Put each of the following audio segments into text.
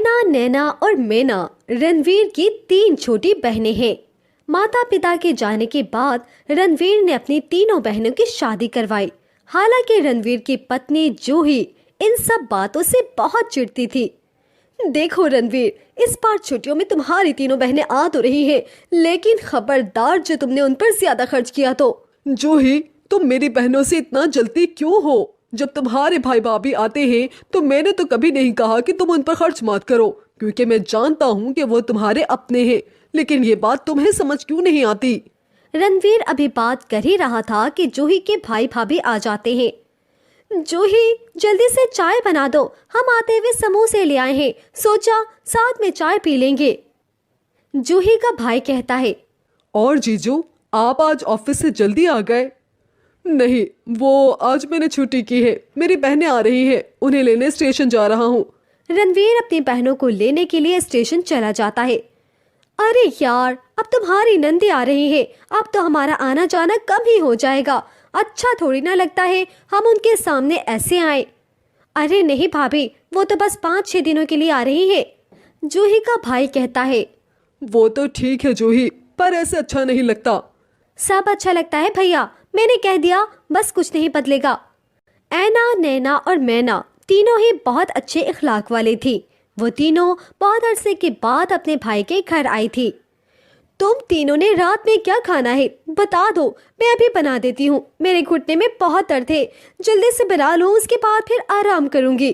ऐना, नैना और मैना रणवीर की 3 छोटी बहनें हैं। माता पिता के जाने के बाद रणवीर ने अपनी तीनों बहनों की शादी करवाई। हालांकि रणवीर की पत्नी जूही इन सब बातों से बहुत चिढ़ती थी। देखो रणवीर, इस बार छुट्टियों में तुम्हारी तीनों बहनें आ तो रही हैं, लेकिन खबरदार जो तुमने उन पर ज्यादा खर्च किया तो। जूही, तुम मेरी बहनों से इतना जलती क्यों हो? जब तुम्हारे भाई भाभी आते हैं तो मैंने तो कभी नहीं कहा कि तुम उन पर खर्च मत करो, क्योंकि मैं जानता हूँ कि वो तुम्हारे अपने हैं। लेकिन ये बात तुम्हें समझ क्यों नहीं आती? रणवीर अभी बात कर ही रहा था कि जूही के भाई भाभी आ जाते हैं। जूही, जल्दी से चाय बना दो, हम आते हुए समोसे ले आए हैं, सोचा साथ में चाय पी लेंगे। जूही का भाई कहता है। और जीजू, आप आज ऑफिस से जल्दी आ गए? नहीं, वो आज मैंने छुट्टी की है। मेरी बहनें आ रही हैं, उन्हें लेने स्टेशन जा रहा हूँ। रणवीर अपनी बहनों को लेने के लिए स्टेशन चला जाता है। अरे यार, अब तुम्हारी नंदी आ रही है, अब तो हमारा आना जाना कम ही हो जाएगा। अच्छा थोड़ी ना लगता है हम उनके सामने ऐसे आए। अरे नहीं भाभी, वो तो बस 5-6 दिनों के लिए आ रही है। जूही का भाई कहता है। वो तो ठीक है जूही, पर ऐसे अच्छा नहीं लगता। सब अच्छा लगता है भैया, मैंने कह दिया, बस कुछ नहीं बदलेगा। ऐना, नैना और मैना तीनों ही बहुत अच्छे इखलाक वाले थी। वो तीनों बहुत अरसे के बाद अपने भाई के घर आई थी। तुम तीनों ने रात में क्या खाना है बता दो, मैं अभी बना देती हूँ। मेरे घुटने में बहुत दर्द है, जल्दी से बना लो, उसके बाद फिर आराम करूंगी।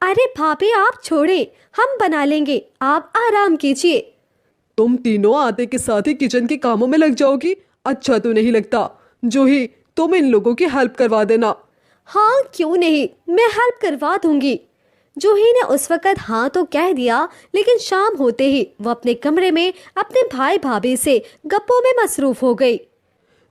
अरे भाभी आप छोड़े, हम बना लेंगे, आप आराम कीजिए। तुम तीनों आते के साथ ही किचन के कामों में लग जाओगी, अच्छा तो नहीं लगता। जूही, तुम इन लोगों की हेल्प करवा देना। हाँ क्यों नहीं, मैं हेल्प करवा दूंगी। जूही ने उस वक्त हाँ तो कह दिया, लेकिन शाम होते ही वो अपने कमरे में अपने भाई भाभी से गप्पों में मसरूफ हो गई।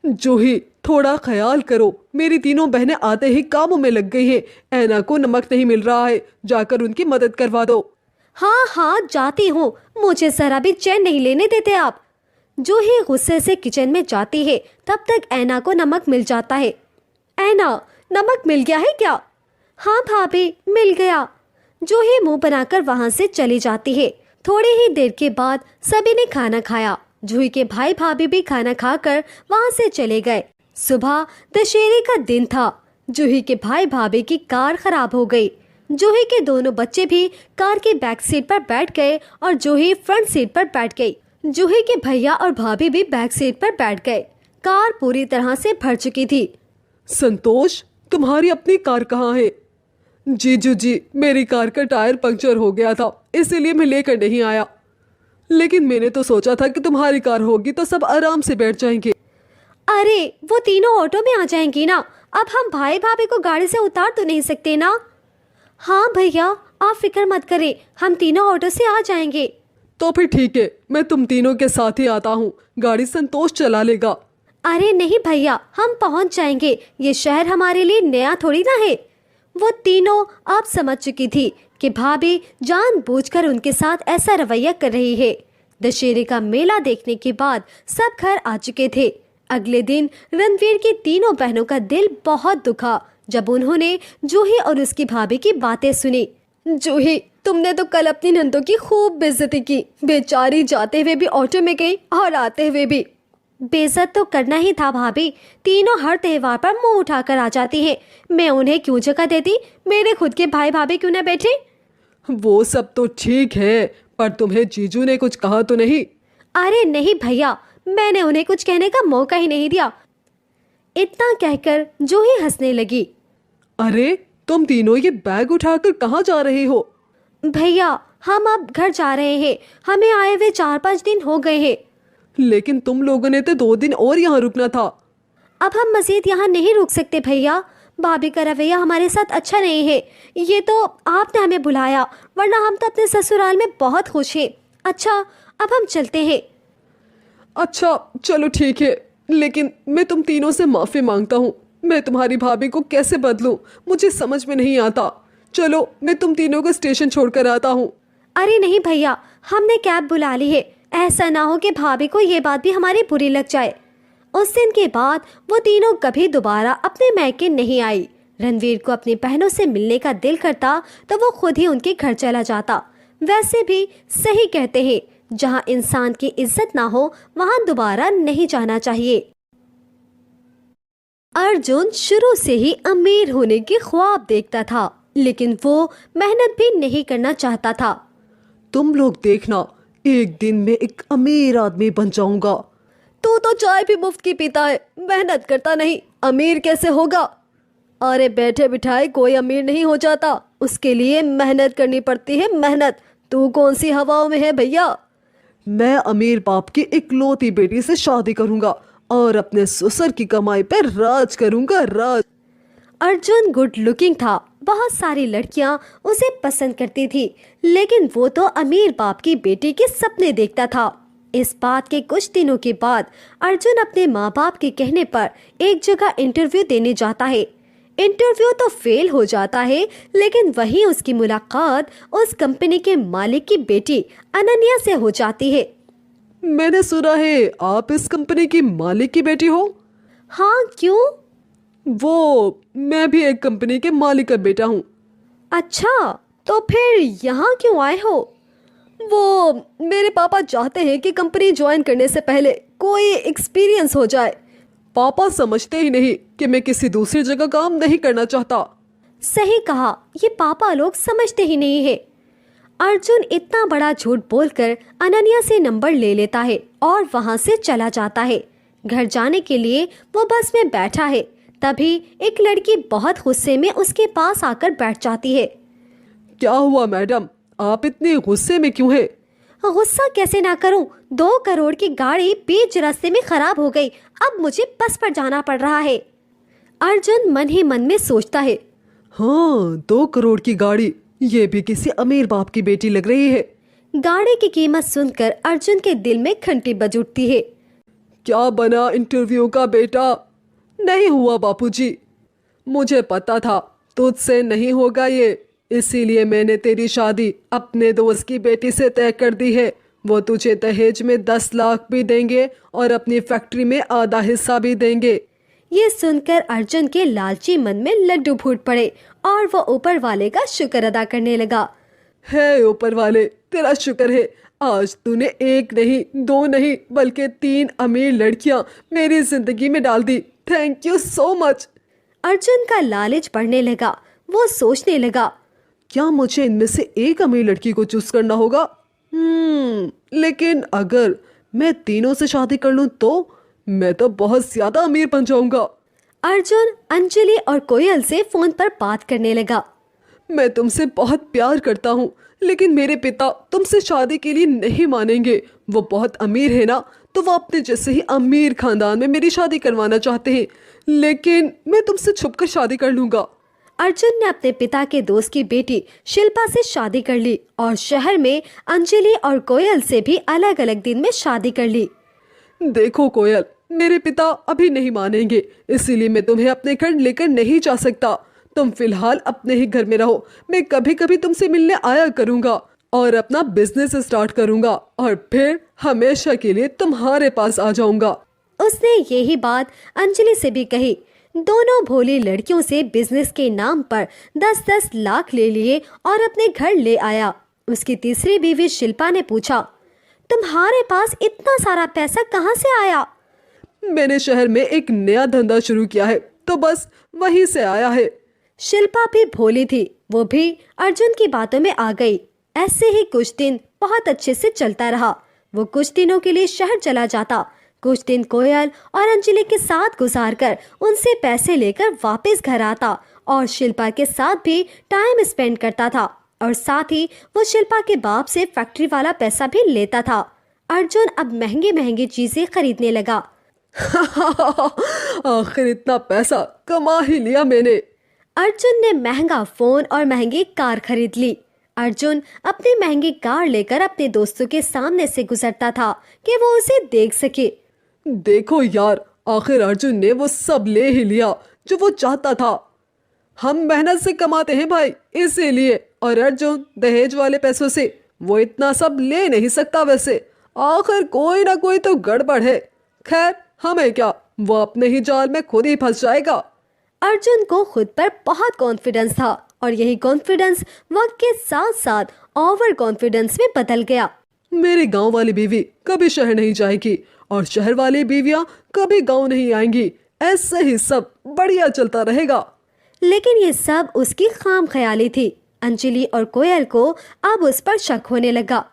जूही, थोड़ा ख्याल करो, मेरी तीनों बहनें आते ही कामों में लग गई हैं। ऐना को नमक नहीं मिल रहा है, जाकर उनकी मदद करवा दो। हाँ हाँ जाती हूँ, मुझे जरा भी चैन नहीं लेने देते आप। जूही गुस्से से किचन में जाती है, तब तक ऐना को नमक मिल जाता है। ऐना, नमक मिल गया है क्या? हाँ भाभी, मिल गया। जूही मुंह बनाकर वहां से चली जाती है। थोड़ी ही देर के बाद सभी ने खाना खाया। जूही के भाई भाभी भी खाना खाकर वहां से चले गए। सुबह दशहरे का दिन था। जूही के भाई भाभी की कार खराब हो गई। जूही के दोनों बच्चे भी कार के बैक सीट पर बैठ गए और जूही फ्रंट सीट पर बैठ गई। जूही के भैया और भाभी भी बैक सीट पर बैठ गए। कार पूरी तरह से भर चुकी थी। संतोष, तुम्हारी अपनी कार कहाँ है? जीजू जी, मेरी कार का टायर पंक्चर हो गया था, इसीलिए मैं लेकर नहीं आया। लेकिन मैंने तो सोचा था कि तुम्हारी कार होगी तो सब आराम से बैठ जाएंगे। अरे वो तीनों ऑटो में आ जाएंगी ना, अब हम भाई भाभी को गाड़ी से उतार तो नहीं सकते ना। हाँ भैया, आप फिक्र मत करें, हम तीनों ऑटो से आ जाएंगे। तो फिर ठीक है, मैं तुम तीनों के साथ ही आता हूँ, गाड़ी संतोष चला लेगा। अरे नहीं भैया, हम पहुँच जाएंगे, ये शहर हमारे लिए नया थोड़ी ना है। वो तीनों अब समझ चुकी थी कि भाभी जानबूझकर उनके साथ ऐसा रवैया कर रही है। दशहरे का मेला देखने के बाद सब घर आ चुके थे। अगले दिन रणवीर की तीनों बहनों का दिल बहुत दुखा जब उन्होंने जूही और उसकी भाभी की बातें सुनी। जूही, तुमने तो कल अपनी नंदों की खूब बेइज्जती की, बेचारी जाते हुए भी ऑटो में गई और आते हुए भी। बेइज्जत तो करना ही था भाभी, तीनों हर त्योहार पर मुंह उठाकर आ जाती हैं। मैं उन्हें क्यों जगह देती? मेरे खुद के भाई भाभी क्यों न बैठे? वो सब तो ठीक है, पर तुम्हें जीजू ने कुछ कहा तो नहीं? अरे नहीं भैया, मैंने उन्हें कुछ कहने का मौका ही नहीं दिया। इतना कहकर जूही हंसने लगी। अरे तुम तीनों ये बैग उठाकर कहाँ जा रहे हो? भैया, हम अब घर जा रहे हैं, हमें आए हुए 4-5 दिन हो गए हैं। लेकिन तुम लोगों ने तो 2 दिन और यहाँ रुकना था। अब हम मजीद यहाँ नहीं रुक सकते भैया, भाभी का रवैया हमारे साथ अच्छा नहीं है। ये तो आपने हमें बुलाया, वरना हम तो अपने ससुराल में बहुत खुश हैं। अच्छा, अब हम चलते हैं। अच्छा चलो ठीक है, लेकिन मैं तुम तीनों से माफ़ी मांगता हूँ। मैं तुम्हारी भाभी को कैसे बदलूं, मुझे समझ में नहीं आता। चलो, मैं तुम तीनों को स्टेशन छोड़कर आता हूँ। अरे नहीं भैया, हमने कैब बुला ली है, ऐसा ना हो कि भाभी को ये बात भी हमारी बुरी लग जाए। उस दिन के बाद वो तीनों कभी दोबारा अपने मैके नहीं आई। रणवीर को अपनी बहनों से मिलने का दिल करता तो वो खुद ही उनके घर चला जाता। वैसे भी सही कहते हैं, जहां इंसान की इज्जत ना हो वहां दोबारा नहीं जाना चाहिए। अर्जुन शुरू से ही अमीर होने के ख्वाब देखता था, लेकिन वो मेहनत भी नहीं करना चाहता था। तुम लोग देखना, एक दिन मैं एक अमीर आदमी बन जाऊंगा। तू तो चाय भी मुफ्त की पीता है, मेहनत करता नहीं, अमीर कैसे होगा? अरे बैठे बिठाए कोई अमीर नहीं हो जाता, उसके लिए मेहनत करनी पड़ती है, मेहनत। तू कौन सी हवाओं में है भैया? मैं अमीर बाप की इकलौती बेटी से शादी करूंगा और अपने ससुर की कमाई पर राज करूंगा, राज। अर्जुन गुड लुकिंग था, बहुत सारी लड़कियां उसे पसंद करती थी, लेकिन वो तो अमीर बाप की बेटी के सपने देखता था। इस बात के कुछ दिनों के बाद अर्जुन अपने माँ बाप के कहने पर एक जगह इंटरव्यू देने जाता है। इंटरव्यू तो फेल हो जाता है, लेकिन वहीं उसकी मुलाकात उस कंपनी के मालिक की बेटी अनन्या से हो जाती है। मैंने सुना है आप इस कंपनी की मालिक की बेटी हो। हाँ, क्यों? वो मैं भी एक कंपनी के मालिक का बेटा हूँ। अच्छा, तो फिर यहाँ क्यों आए हो? वो मेरे पापा चाहते हैं कि कंपनी ज्वाइन करने से पहले कोई एक्सपीरियंस हो जाए। पापा समझते ही नहीं कि मैं किसी दूसरी जगह काम नहीं करना चाहता। सही कहा, ये पापा लोग समझते ही नहीं है। अर्जुन इतना बड़ा झूठ बोलकर अनन्या से नंबर ले लेता है और वहां से चला जाता है। घर जाने के लिए वो बस में बैठा है, तभी एक लड़की बहुत गुस्से में उसके पास आकर बैठ जाती है। क्या हुआ मैडम, आप इतने गुस्से में क्यों हैं? गुस्सा कैसे ना करूं, 2 करोड़ की गाड़ी बीच रास्ते में खराब हो गई, अब मुझे बस पर जाना पड़ रहा है। अर्जुन मन ही मन में सोचता है, हाँ 2 करोड़ की गाड़ी, ये भी किसी अमीर बाप की बेटी लग रही है। गाड़ी की कीमत सुनकर अर्जुन के दिल में घंटी बज उठती है। क्या बना इंटरव्यू का बेटा? नहीं हुआ बापूजी, मुझे पता था तुझसे नहीं होगा ये, इसीलिए मैंने तेरी शादी अपने दोस्त की बेटी से तय कर दी है। वो तुझे दहेज में 10 लाख भी देंगे और अपनी फैक्ट्री में आधा हिस्सा भी देंगे। ये सुनकर अर्जुन के लालची मन में लड्डू फूट पड़े और वो ऊपर वाले का शुक्र अदा करने लगा। है ऊपर वाले, तेरा शुक्र है, आज तूने 1 नहीं 2 नहीं बल्कि 3 अमीर लड़कियां मेरी जिंदगी में डाल दी। Thank you so much. Arjun का लालच बढ़ने लगा। वो सोचने लगा, क्या मुझे इनमें से एक अमीर लड़की को चूज करना होगा? लेकिन अगर मैं तीनों से शादी कर लूं तो मैं तो बहुत ज्यादा अमीर बन जाऊंगा। अर्जुन अंजलि और कोयल से फोन पर बात करने लगा। मैं तुमसे बहुत प्यार करता हूँ, लेकिन मेरे पिता तुमसे शादी के लिए नहीं मानेंगे। वो बहुत अमीर है ना, तो वो अपने जैसे ही अमीर खानदान में मेरी शादी करवाना चाहते हैं, लेकिन मैं तुमसे छुपकर शादी कर लूंगा। अर्जुन ने अपने पिता के दोस्त की बेटी शिल्पा से शादी कर ली और शहर में अंजलि और कोयल से भी अलग अलग दिन में शादी कर ली। देखो कोयल, मेरे पिता अभी नहीं मानेंगे, इसीलिए मैं तुम्हें अपने घर लेकर नहीं जा सकता। तुम फिलहाल अपने ही घर में रहो, मैं कभी कभी तुमसे मिलने आया करूंगा और अपना बिजनेस स्टार्ट करूंगा और फिर हमेशा के लिए तुम्हारे पास आ जाऊंगा। उसने यही बात अंजलि से भी कही। दोनों भोली लड़कियों से बिजनेस के नाम पर 10-10 लाख ले लिए और अपने घर ले आया। उसकी तीसरी बीवी शिल्पा ने पूछा, तुम्हारे पास इतना सारा पैसा कहाँ से आया? मैंने शहर में एक नया धंधा शुरू किया है, तो बस वहीं से आया है। शिल्पा भी भोली थी, वो भी अर्जुन की बातों में आ गई। ऐसे ही कुछ दिन बहुत अच्छे से चलता रहा। वो कुछ दिनों के लिए शहर चला जाता, कुछ दिन कोयल और अंजलि के साथ गुजारकर उनसे पैसे लेकर वापस घर आता और शिल्पा के साथ भी टाइम स्पेंड करता था और साथ ही वो शिल्पा के बाप से फैक्ट्री वाला पैसा भी लेता था। अर्जुन अब महंगी महंगी चीजें खरीदने लगा। आखिर इतना पैसा कमा ही लिया मैंने। अर्जुन ने महंगा फोन और महंगी कार खरीद ली। अर्जुन अपनी महंगी कार लेकर अपने दोस्तों के सामने से गुजरता था कि वो उसे देख सके। देखो यार, आखिर अर्जुन ने वो सब ले ही लिया जो वो चाहता था। हम मेहनत से कमाते हैं भाई, इसीलिए। और अर्जुन दहेज वाले पैसों से वो इतना सब ले नहीं सकता। वैसे आखिर कोई ना कोई तो गड़बड़ है। खैर हमें क्या, वो अपने ही जाल में खुद ही फंस जाएगा। अर्जुन को खुद पर बहुत कॉन्फिडेंस था और यही कॉन्फिडेंस वक्त के साथ साथ ओवर कॉन्फिडेंस में बदल गया। मेरी गांव वाली बीवी कभी शहर नहीं जाएगी और शहर वाली बीवियां कभी गांव नहीं आएंगी। ऐसे ही सब बढ़िया चलता रहेगा। लेकिन ये सब उसकी खाम ख्याली थी। अंजलि और कोयल को अब उस पर शक होने लगा।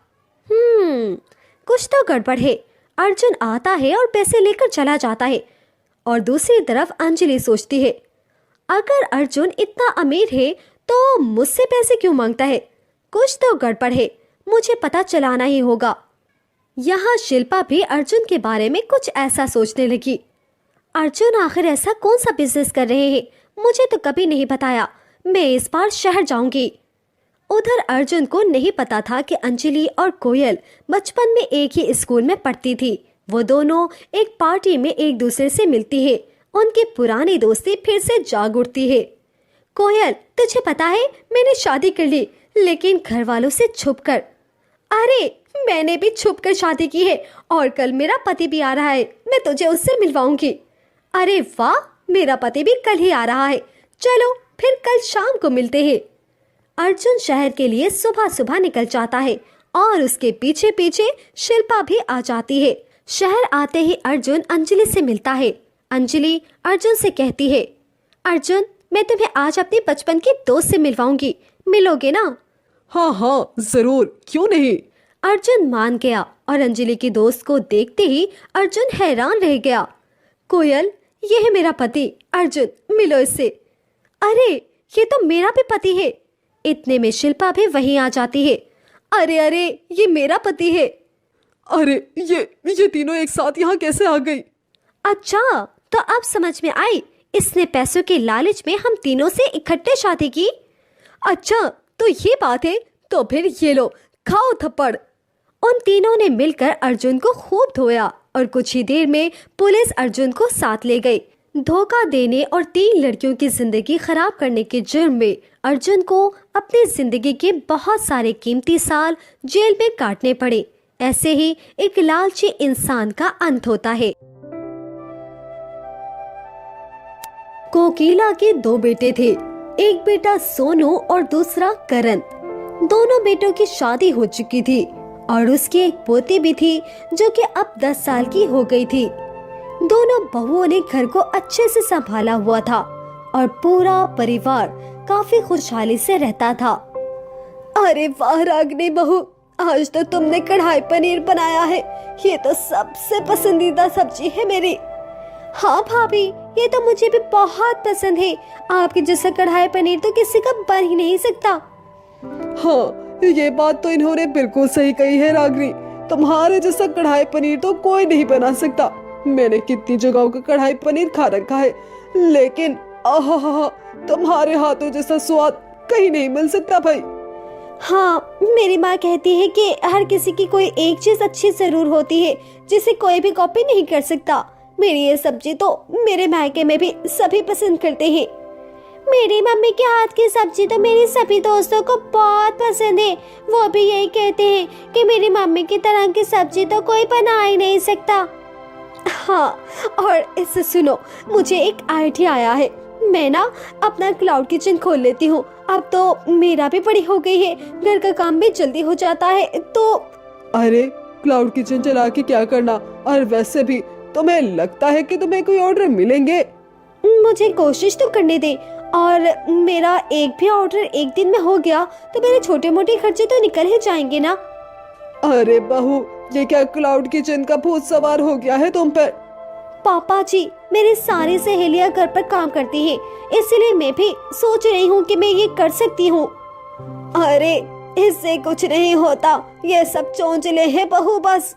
कुछ तो गड़बड़ है। अर्जुन आता है और पैसे लेकर चला जाता है, और दूसरी तरफ अंजलि सोचती है, अगर अर्जुन इतना अमीर है तो मुझसे पैसे क्यों मांगता है? कुछ तो गड़बड़ है, मुझे पता चलाना ही होगा। यहाँ शिल्पा भी अर्जुन के बारे में कुछ ऐसा सोचने लगी। अर्जुन आखिर ऐसा कौन सा बिजनेस कर रहे हैं? मुझे तो कभी नहीं बताया। मैं इस बार शहर जाऊंगी। उधर अर्जुन को नहीं पता था कि अंजलि और कोयल बचपन में एक ही स्कूल में पढ़ती थी। वो दोनों एक पार्टी में एक दूसरे से मिलती है। उनकी पुरानी दोस्ती फिर से जाग उठती है। कोयल, तुझे पता है मैंने शादी कर ली, लेकिन घर वालों से छुपकर। अरे, मैंने भी छुपकर शादी की है और कल मेरा पति भी आ रहा है। मैं तुझे उससे मिलवाऊंगी। अरे वाह, मेरा पति भी कल ही आ रहा है। चलो फिर कल शाम को मिलते हैं। अर्जुन शहर के लिए सुबह सुबह निकल जाता है और उसके पीछे पीछे शिल्पा भी आ जाती है। शहर आते ही अर्जुन अंजलि से मिलता है। अंजलि अर्जुन से कहती है, अर्जुन, मैं तुम्हें आज अपनी बचपन की दोस्त से मिलवाऊंगी, मिलोगे ना? हाँ हाँ जरूर, क्यों नहीं। अर्जुन मान गया और अंजलि की दोस्त को देखते ही अर्जुन हैरान रह गया। कोयल, ये है मेरा पति अर्जुन, मिलो इससे। अरे, ये तो मेरा भी पति है। इतने में शिल्पा भी वहीं आ जाती है। अरे अरे, ये मेरा पति है। अरे ये तीनों एक साथ यहाँ कैसे आ गई? अच्छा, तो अब समझ में आई। इसने पैसों के लालच में हम तीनों से इकट्ठे शादी की। अच्छा, तो ये बात है। तो फिर ये लो, खाओ थप्पड़। उन तीनों ने मिलकर अर्जुन को खूब धोया और कुछ ही देर में पुलिस अर्जुन को साथ ले गई। धोखा देने और 3 लड़कियों की जिंदगी खराब करने के जुर्म में अर्जुन को अपनी जिंदगी के बहुत सारे कीमती साल जेल में काटने पड़े। ऐसे ही एक लालची इंसान का अंत होता है। कोकिला के 2 बेटे थे। एक बेटा सोनू और दूसरा करण। दोनों बेटों की शादी हो चुकी थी और उसकी एक पोती भी थी जो कि अब 10 साल की हो गई थी। दोनों बहुओं ने घर को अच्छे से संभाला हुआ था और पूरा परिवार काफी खुशहाली से रहता था। अरे वाह रागिनी बहू, आज तो तुमने कढ़ाई पनीर बनाया है। ये तो सबसे पसंदीदा सब्जी है मेरी। हाँ भाभी, ये तो मुझे भी बहुत पसंद है। आपके जैसा कढ़ाई पनीर तो किसी का बन ही नहीं सकता। हाँ, ये बात तो इन्होंने बिल्कुल सही कही है रागिनी। तुम्हारे जैसा कढ़ाई पनीर तो कोई नहीं बना सकता। मैंने कितनी जगहों का कढ़ाई पनीर खा रखा है, लेकिन आहा, तुम्हारे हाथों जैसा स्वाद कहीं नहीं मिल सकता भाई। हाँ, मेरी माँ कहती है कि हर किसी की कोई एक चीज अच्छी जरूर होती है जिसे कोई भी कॉपी नहीं कर सकता। मेरी ये सब्जी तो मेरे मायके में भी सभी पसंद करते हैं। मेरी मम्मी के हाथ की सब्जी तो मेरी सभी दोस्तों को बहुत पसंद है। वो भी यही कहते हैं कि मेरी मम्मी की तरह की सब्जी तो कोई बना ही नहीं सकता। हाँ, और इससे सुनो, मुझे एक आइडिया आया है। मैं ना अपना क्लाउड किचन खोल लेती हूँ। अब तो मेरा भी बड़ी हो गई है, घर का काम भी जल्दी हो जाता है। तो अरे, क्लाउड किचन चला के क्या करना? और वैसे भी तुम्हें लगता है कि तुम्हें कोई ऑर्डर मिलेंगे? मुझे कोशिश तो करने दे, और मेरा एक भी ऑर्डर एक दिन में हो गया तो मेरे छोटे मोटे खर्चे तो निकल ही जाएंगे ना। अरे बहू, ये क्या क्लाउड किचन का भूत सवार हो गया है तुम पर? पापा जी, मेरी सारी सहेलियां घर पर काम करती हैं, इसलिए मैं भी सोच रही हूँ कि मैं ये कर सकती हूँ। अरे, इससे कुछ नहीं होता, ये सब चोंचले हैं बहू बस।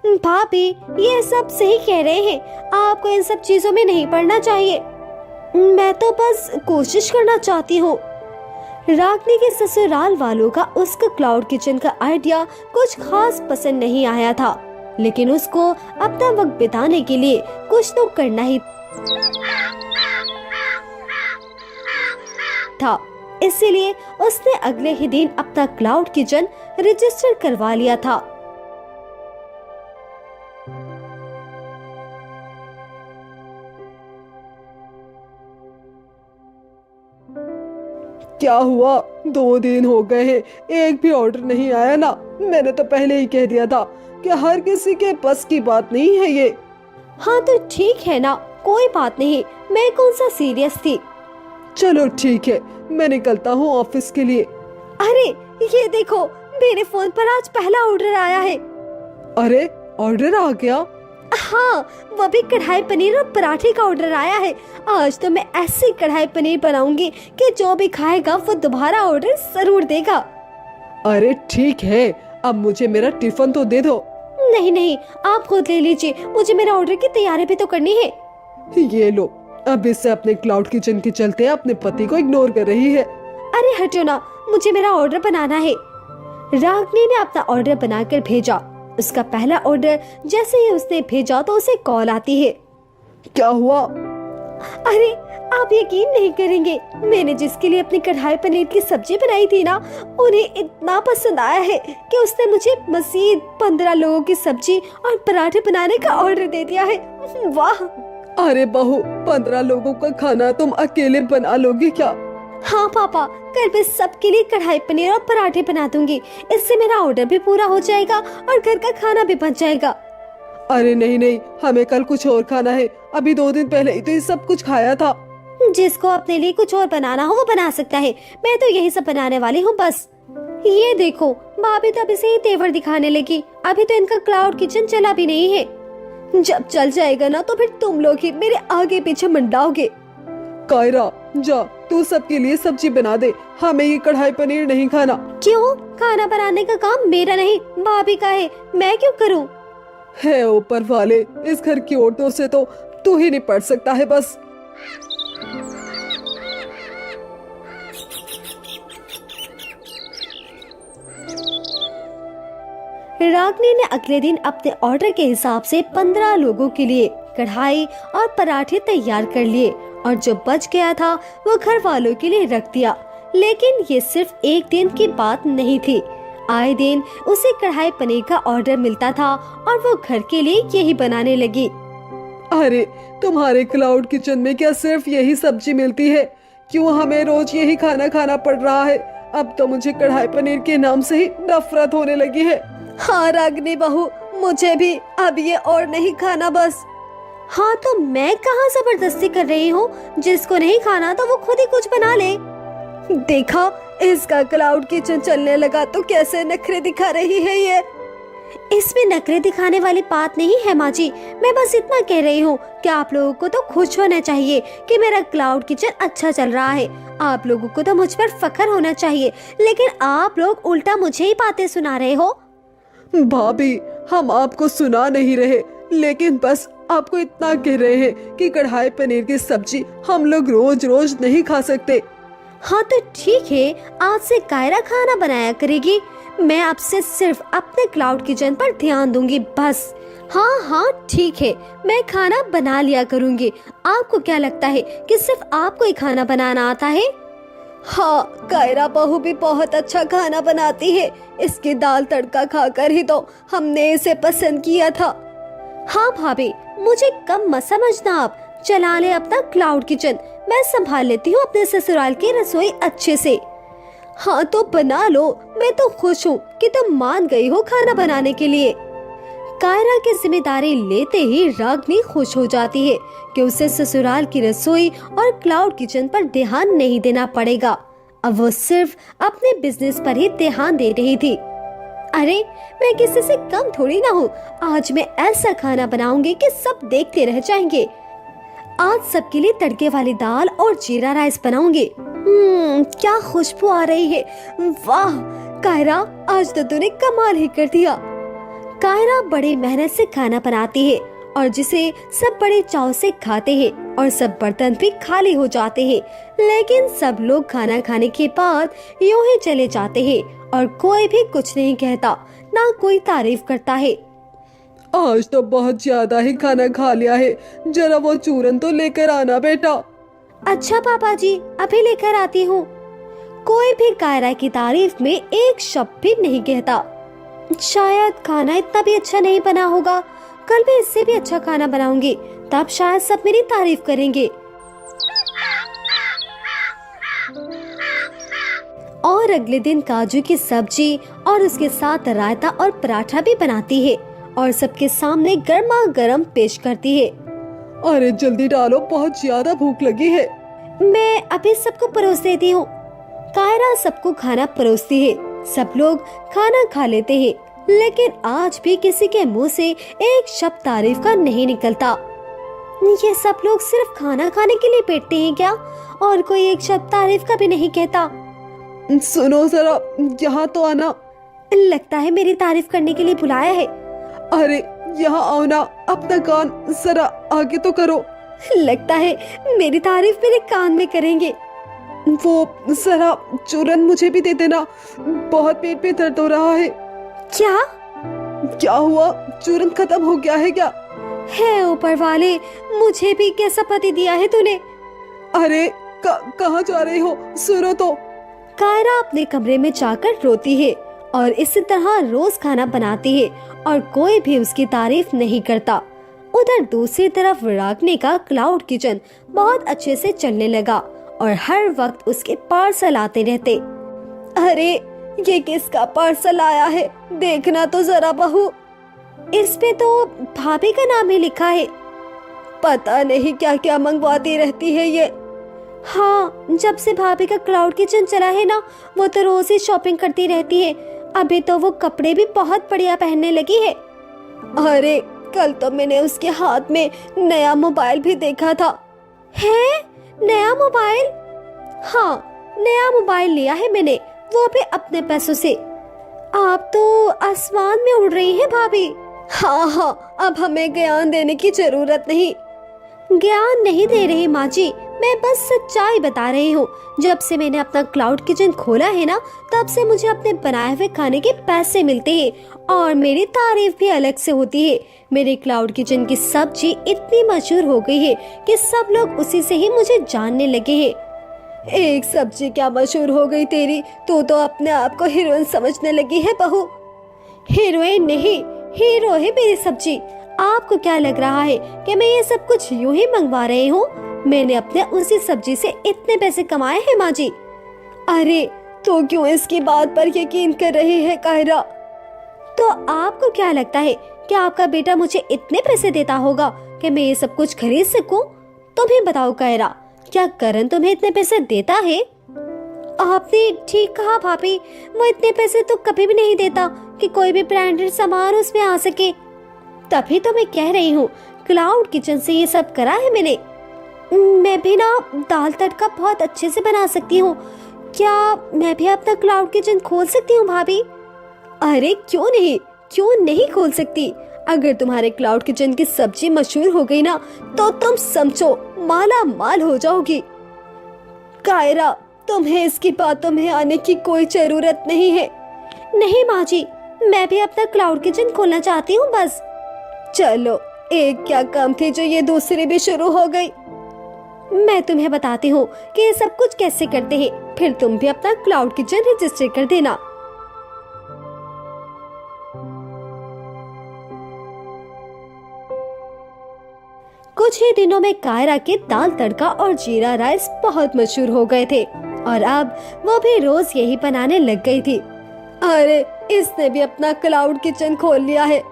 भाभी, ये सब सही कह रहे हैं, आपको इन सब चीजों में नहीं पड़ना चाहिए। मैं तो बस कोशिश करना चाहती हूँ। रागिनी के ससुराल वालों का उसका क्लाउड किचन का आइडिया कुछ खास पसंद नहीं आया था, लेकिन उसको अपना वक्त बिताने के लिए कुछ तो करना ही था। इसीलिए उसने अगले ही दिन अपना क्लाउड किचन रजिस्टर करवा लिया था। क्या हुआ? 2 दिन हो गए हैं, एक भी ऑर्डर नहीं आया ना। मैंने तो पहले ही कह दिया था कि हर किसी के बस की बात नहीं है ये। हाँ तो ठीक है ना, कोई बात नहीं, मैं कौन सा सीरियस थी। चलो ठीक है, मैं निकलता हूँ ऑफिस के लिए। अरे ये देखो, मेरे फोन पर आज पहला ऑर्डर आया है। अरे ऑर्डर आ गया? हाँ, वो भी कढ़ाई पनीर और पराठे का ऑर्डर आया है। आज तो मैं ऐसी कढ़ाई पनीर बनाऊंगी कि जो भी खाएगा वो दोबारा ऑर्डर जरूर देगा। अरे ठीक है, अब मुझे मेरा टिफिन तो दे दो। नहीं नहीं, आप खुद ले लीजिए, मुझे मेरा ऑर्डर की तैयारी भी तो करनी है। ये लो, अब इससे अपने क्लाउड किचन के चलते अपने पति को इग्नोर कर रही है। अरे हटो ना, मुझे मेरा ऑर्डर बनाना है। रागिनी ने अपना ऑर्डर बनाकर भेजा। उसका पहला ऑर्डर जैसे ही उसने भेजा तो उसे कॉल आती है। क्या हुआ? अरे आप यकीन नहीं करेंगे, मैंने जिसके लिए अपनी कढ़ाई पनीर की सब्जी बनाई थी ना, उन्हें इतना पसंद आया है कि उसने मुझे मजीद 15 लोगों की सब्जी और पराठे बनाने का ऑर्डर दे दिया है। वाह! अरे बहू, 15 लोगों का खाना तुम अकेले बना लोगी क्या? हाँ पापा, कल मैं सबके लिए कढ़ाई पनीर और पराठे बना दूंगी। इससे मेरा ऑर्डर भी पूरा हो जाएगा और घर का खाना भी बच जाएगा। अरे नहीं नहीं, हमें कल कुछ और खाना है। अभी 2 दिन पहले ही तो ये सब कुछ खाया था। जिसको अपने लिए कुछ और बनाना हो वो बना सकता है, मैं तो यही सब बनाने वाली हूँ बस। ये देखो, भाभी तो अभी से ही तेवर दिखाने लगी। अभी तो इनका क्लाउड किचन चला भी नहीं है। जब चल जाएगा ना तो फिर तुम लोग ही मेरे आगे पीछे मंडाओगे। कायरा, जा तू सबके लिए सब्जी बना दे, हमें ये कढ़ाई पनीर नहीं खाना। क्यों? खाना बनाने का काम मेरा नहीं, भाभी का है, मैं क्यों करूँ? है ऊपर वाले, इस घर की औरतों से तो तू ही निपट सकता है बस। रागिनी ने अगले दिन अपने ऑर्डर के हिसाब से 15 लोगों के लिए कढ़ाई और पराठे तैयार कर लिए और जो बच गया था वो घर वालों के लिए रख दिया। लेकिन ये सिर्फ एक दिन की बात नहीं थी। आए दिन उसे कढ़ाई पनीर का ऑर्डर मिलता था और वो घर के लिए यही बनाने लगी। अरे तुम्हारे क्लाउड किचन में क्या सिर्फ यही सब्जी मिलती है? क्यों हमें रोज यही खाना खाना पड़ रहा है? अब तो मुझे कढ़ाई पनीर के नाम से ही नफरत होने लगी है। हाँ रागिनी बहू, मुझे भी अब ये और नहीं खाना बस। हाँ तो मैं कहाँ जबरदस्ती कर रही हूँ? जिसको नहीं खाना तो वो खुद ही कुछ बना ले। देखा, इसका क्लाउड किचन चलने लगा तो कैसे नखरे दिखा रही है ये। इसमें नखरे दिखाने वाली बात नहीं है माँ जी, मैं बस इतना कह रही हूँ कि आप लोगों को तो खुश होना चाहिए कि मेरा क्लाउड किचन अच्छा चल रहा है। आप लोगों को तो मुझ पर फख्र होना चाहिए, लेकिन आप लोग उल्टा मुझे ही बातें सुना रहे हो। भाभी, हम आपको सुना नहीं रहे, लेकिन बस आपको इतना कह रहे हैं कि कढ़ाई पनीर की सब्जी हम लोग रोज रोज नहीं खा सकते। हाँ तो ठीक है, आज से कायरा खाना बनाया करेगी। मैं आपसे सिर्फ अपने क्लाउड किचन पर ध्यान दूंगी बस। हाँ हाँ ठीक है, मैं खाना बना लिया करूंगी। आपको क्या लगता है कि सिर्फ आपको ही खाना बनाना आता है? हाँ, कायरा बहू भी बहुत अच्छा खाना बनाती है। इसकी दाल तड़का खाकर ही तो हमने इसे पसंद किया था। हाँ भाभी, मुझे कम मत समझना आप। चला ले अपना क्लाउड किचन, मैं संभाल लेती हूँ अपने ससुराल की रसोई अच्छे से। हाँ तो बना लो, मैं तो खुश हूँ कि तुम मान गई हो खाना बनाने के लिए। कायरा की जिम्मेदारी लेते ही रागिनी खुश हो जाती है कि उसे ससुराल की रसोई और क्लाउड किचन पर ध्यान नहीं देना पड़ेगा। अब वो सिर्फ अपने बिजनेस पर ही ध्यान दे रही थी। अरे मैं किसी से कम थोड़ी ना हूँ। आज मैं ऐसा खाना बनाऊंगी कि सब देखते रह जाएंगे। आज सबके लिए तड़के वाली दाल और जीरा राइस बनाऊंगी। क्या खुशबू आ रही है। वाह कायरा, आज तो तूने कमाल ही कर दिया। कायरा बड़ी मेहनत से खाना बनाती है और जिसे सब बड़े चाव से खाते हैं और सब बर्तन भी खाली हो जाते हैं। लेकिन सब लोग खाना खाने के बाद यूं ही चले जाते हैं और कोई भी कुछ नहीं कहता, ना कोई तारीफ करता है। आज तो बहुत ज्यादा ही खाना खा लिया है, जरा वो चूरन तो लेकर आना बेटा। अच्छा पापा जी, अभी लेकर आती हूँ। कोई भी कायरा की तारीफ में एक शब्द भी नहीं कहता। शायद खाना इतना भी अच्छा नहीं बना होगा, कल मैं इससे भी अच्छा खाना बनाऊंगी, तब शायद सब मेरी तारीफ करेंगे। और अगले दिन काजू की सब्जी और उसके साथ रायता और पराठा भी बनाती है और सबके सामने गर्मा गर्म पेश करती है। अरे जल्दी डालो, बहुत ज्यादा भूख लगी है। मैं अभी सबको परोस देती हूँ। कायरा सबको खाना परोसती है। सब लोग खाना खा लेते हैं, लेकिन आज भी किसी के मुंह से एक शब्द तारीफ का नहीं निकलता। ये सब लोग सिर्फ खाना खाने के लिए बैठते हैं क्या? और कोई एक शब्द तारीफ का भी नहीं कहता। सुनो जरा, यहाँ तो आना। लगता है मेरी तारीफ करने के लिए बुलाया है। अरे यहाँ आओ ना, अपना कान जरा आगे तो करो। लगता है मेरी तारीफ मेरे कान में करेंगे। वो जरा चूरन मुझे भी दे देना, बहुत पेट में दर्द हो रहा है। क्या? क्या हुआ, चूरन खत्म हो गया है क्या? है ऊपर वाले, मुझे भी कैसा पति दिया है तूने? अरे कहाँ जा रही हो, सुनो तो। कायरा अपने कमरे में जाकर रोती है और इसी तरह रोज खाना बनाती है और कोई भी उसकी तारीफ नहीं करता। उधर दूसरी तरफ रागनी का क्लाउड किचन बहुत अच्छे से चलने लगा और हर वक्त उसके पार्सल आते रहते। अरे ये किसका पार्सल आया है, देखना तो जरा बहू। इस पे तो भाभी का नाम ही लिखा है। पता नहीं क्या क्या मंगवाती रहती है ये। हाँ, जब से भाभी का क्लाउड किचन चला है ना, वो तो रोज ही शॉपिंग करती रहती है। अभी तो वो कपड़े भी बहुत बढ़िया पहनने लगी है। अरे कल तो मैंने उसके हाथ में नया मोबाइल भी देखा था। है नया मोबाइल? हाँ, नया मोबाइल लिया है मैंने, वो भी अपने पैसों से। आप तो आसमान में उड़ रही हैं भाभी। हाँ, अब हमें ज्ञान देने की जरूरत नहीं। ज्ञान नहीं दे रही माँ जी, मैं बस सच्चाई बता रही हूँ। जब से मैंने अपना क्लाउड किचन खोला है ना, तब से मुझे अपने बनाए हुए खाने के पैसे मिलते हैं और मेरी तारीफ भी अलग से होती है। मेरे क्लाउड किचन की सब्जी इतनी मशहूर हो गई है कि सब लोग उसी से ही मुझे जानने लगे हैं। एक सब्जी क्या मशहूर हो गई तेरी, तू तो अपने आप को हीरोइन समझने लगी है बहू। हीरोइन नहीं, हीरो है मेरी सब्जी। आपको क्या लग रहा है कि मैं ये सब कुछ यूं ही मंगवा रही हूँ? मैंने अपने उसी सब्जी से इतने पैसे कमाए हैं माँ जी। अरे तो क्यों इसकी बात पर यकीन कर रही है कायरा? तो आपको क्या लगता है कि आपका बेटा मुझे इतने पैसे देता होगा कि मैं ये सब कुछ खरीद सकूं? तुम्हें बताओ कायरा, क्या करण तुम्हें इतने पैसे देता है? आपने ठीक कहा भाभी, वो इतने पैसे तो कभी भी नहीं देता कि कोई भी ब्रांडेड सामान उसमें आ सके। तभी तो मैं कह रही हूँ, क्लाउड किचन से ये सब करा है मैंने। मैं भी ना दाल तड़का बहुत अच्छे से बना सकती हूँ। क्या मैं भी अपना क्लाउड किचन खोल सकती हूँ भाभी? अरे क्यों नहीं खोल सकती। अगर तुम्हारे क्लाउड किचन की सब्जी मशहूर हो गई ना, तो तुम समझो माला माल हो जाओगी। कायरा, तुम्हें इसकी बातों में आने की कोई जरूरत नहीं है। नहीं माँ जी, मैं भी अपना क्लाउड किचन खोलना चाहती हूँ बस। चलो, एक क्या कम थी जो ये दूसरी भी शुरू हो गई। मैं तुम्हें बताती हूँ कि ये सब कुछ कैसे करते हैं, फिर तुम भी अपना क्लाउड किचन रजिस्टर कर देना। कुछ ही दिनों में कायरा के दाल तड़का और जीरा राइस बहुत मशहूर हो गए थे और अब वो भी रोज यही बनाने लग गई थी। अरे इसने भी अपना क्लाउड किचन खोल लिया है।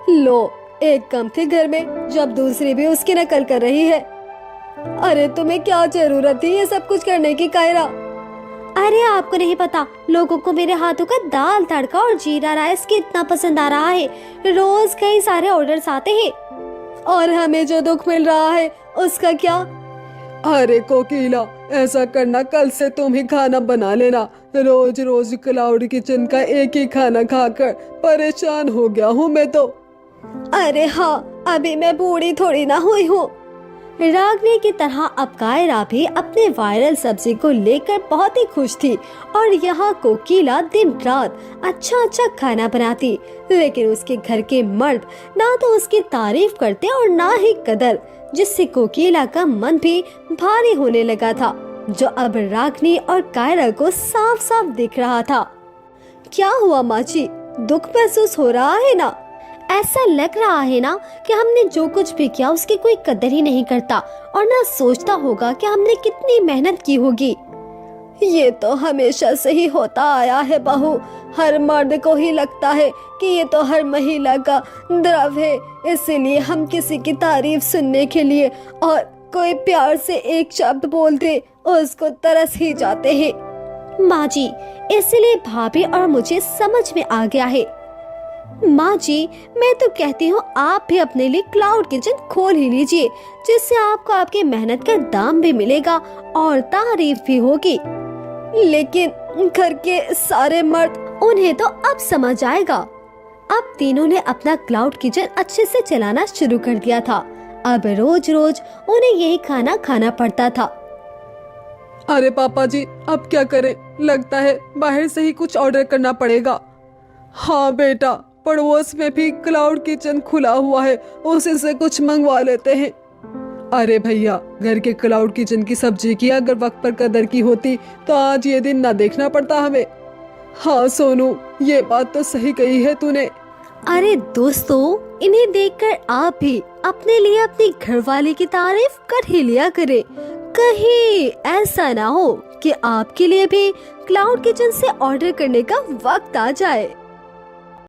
लो, एक कम थी घर में, जब दूसरी भी उसकी नकल कर रही है। अरे तुम्हें क्या जरूरत थी ये सब कुछ करने की कायरा? अरे आपको नहीं पता, लोगों को मेरे हाथों का दाल तड़का और जीरा राइस कितना पसंद आ रहा है। रोज कई सारे ऑर्डर्स आते हैं। और हमें जो दुख मिल रहा है उसका क्या? अरे कोकिला, ऐसा करना, कल से तुम ही खाना बना लेना। रोज रोज क्लाउड किचन का एक ही खाना खाकर परेशान हो गया हूँ मैं तो। अरे हाँ, अभी मैं बूढ़ी थोड़ी ना हुई हूँ। रागनी की तरह अब कायरा भी अपने वायरल सब्जी को लेकर बहुत ही खुश थी और यहाँ कोकिला दिन रात अच्छा खाना बनाती, लेकिन उसके घर के मर्द ना तो उसकी तारीफ करते और ना ही कदर, जिससे कोकिला का मन भी भारी होने लगा था, जो अब रागनी और कायरा को साफ साफ दिख रहा था। क्या हुआ माँ जी, दुख महसूस हो रहा है ना? ऐसा लग रहा है ना कि हमने जो कुछ भी किया उसकी कोई कदर ही नहीं करता और ना सोचता होगा कि हमने कितनी मेहनत की होगी। ये तो हमेशा से ही होता आया है बहू। हर मर्द को ही लगता है कि ये तो हर महिला का द्रव है, इसीलिए हम किसी की तारीफ सुनने के लिए और कोई प्यार से एक शब्द बोल दे उसको तरस ही जाते हैं। माँ जी, इसलिए भाभी और मुझे समझ में आ गया है। माँ जी, मैं तो कहती हूँ आप भी अपने लिए क्लाउड किचन खोल ही लीजिए, जिससे आपको आपकी मेहनत का दाम भी मिलेगा और तारीफ भी होगी। लेकिन घर के सारे मर्द, उन्हें तो अब समझ आएगा। अब तीनों ने अपना क्लाउड किचन अच्छे से चलाना शुरू कर दिया था। अब रोज रोज उन्हें यही खाना खाना पड़ता था। अरे पापा जी, अब क्या करें? लगता है बाहर से ही कुछ ऑर्डर करना पड़ेगा। हाँ बेटा, पड़ोस में भी क्लाउड किचन खुला हुआ है, उसी से कुछ मंगवा लेते हैं। अरे भैया, घर के क्लाउड किचन की सब्जी की अगर वक्त पर कदर की होती तो आज ये दिन ना देखना पड़ता हमें। हाँ सोनू, ये बात तो सही कही है तूने। अरे दोस्तों, इन्हें देखकर आप भी अपने लिए अपनी घरवाली की तारीफ कर ही लिया करें। कहीं ऐसा ना हो कि आपके लिए भी क्लाउड किचन से ऑर्डर करने का वक्त आ जाए।